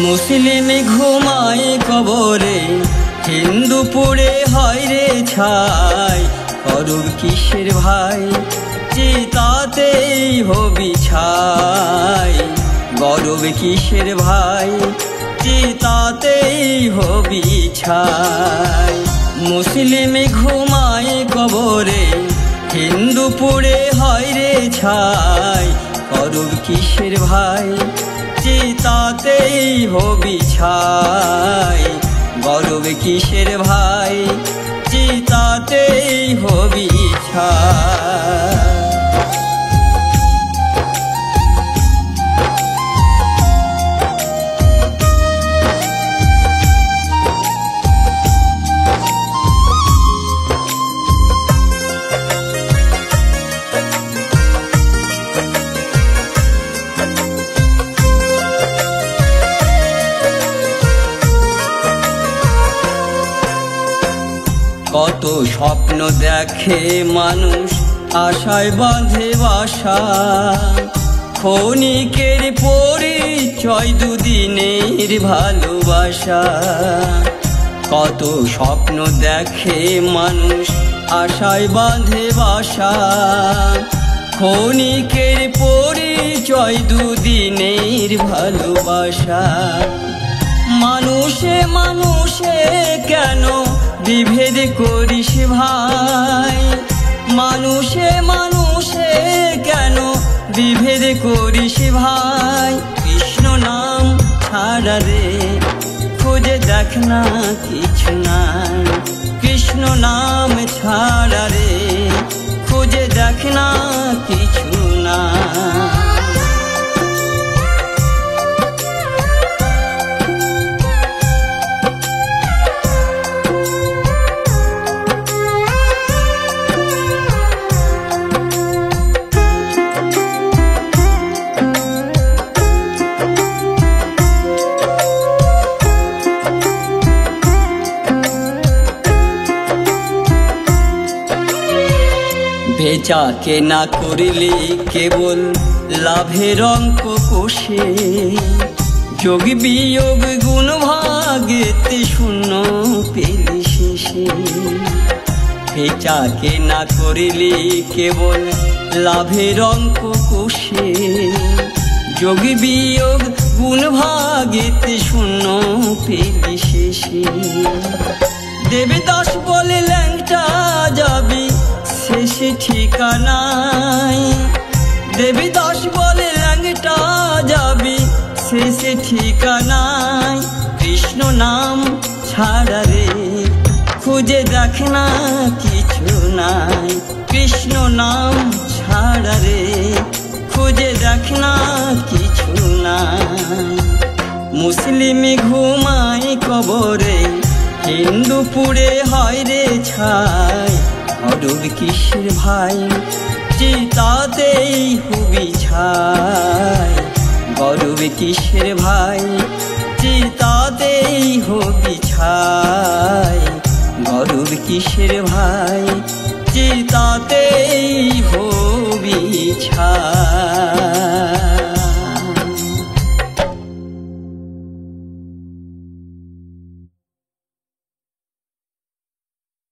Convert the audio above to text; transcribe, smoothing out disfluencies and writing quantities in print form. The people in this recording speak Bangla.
मुस्लिम घुमाए कबरे हिंदू पुड़े হয় রে ছাই করব কিসের ভাই চিতাতেই হবি ছাই গরব কিসের ভাই চিতাতেই হবি ছাই মুসলিম ঘুমায় কবরে হিন্দু পুড়ে হয় রে ছাই করব কিসের ভাই চিতাতেই হবি ছাই গরব কিসের ভাই চিতাতেই হবি ছাই কত স্বপ্ন দেখে মানুষ আশায় বাঁধে বাসা ক্ষণিকের পরিচয় দুদিনের ভালোবাসা কত স্বপ্ন দেখে মানুষ আশায় বাঁধে বাসা ক্ষণিকের পরিচয় দুদিনের ভালোবাসা মানুষে মানুষে কেন বিভেদ করিস ভাই মানুষে মানুষে কেন বিভেদ করিস ভাই কৃষ্ণ নাম ছাড়া রে খুঁজে দেখ না কিছু নাই কৃষ্ণ নাম ছাড়া রে খুঁজে দেখ না কিছু নাই বেচা কেনা করিলে কেবল লাভের অঙ্ক কষে যোগ বিয়োগ গুণ ভাগেতে শূন্য পেলি শেষে বেচা কেনা করিলে কেবল লাভের অঙ্ক কষে যোগ বিয়োগ গুণ ভাগেতে শূন্য পেলি শেষে দেবদাস বলে ল্যাংটা যাবি শেষে ঠিকানাই দেবদাস বলে ল্যাংটা যাবি শেষে ঠিকানাই কৃষ্ণ নাম ছাড়া রে খুঁজে দেখ না কিছু নাই কৃষ্ণ নাম ছাড়া রে খুঁজে দেখ না কিছু নাই মুসলিম ঘুমায় কবরে হিন্দু পুড়ে হয় রে ছাই গরব কিসের ভাই চিতাতেই হবি ছাই গরব কিসের ভাই চিতাতেই হবি ছাই গরব কিসের ভাই চিতাতেই হবি ছাই।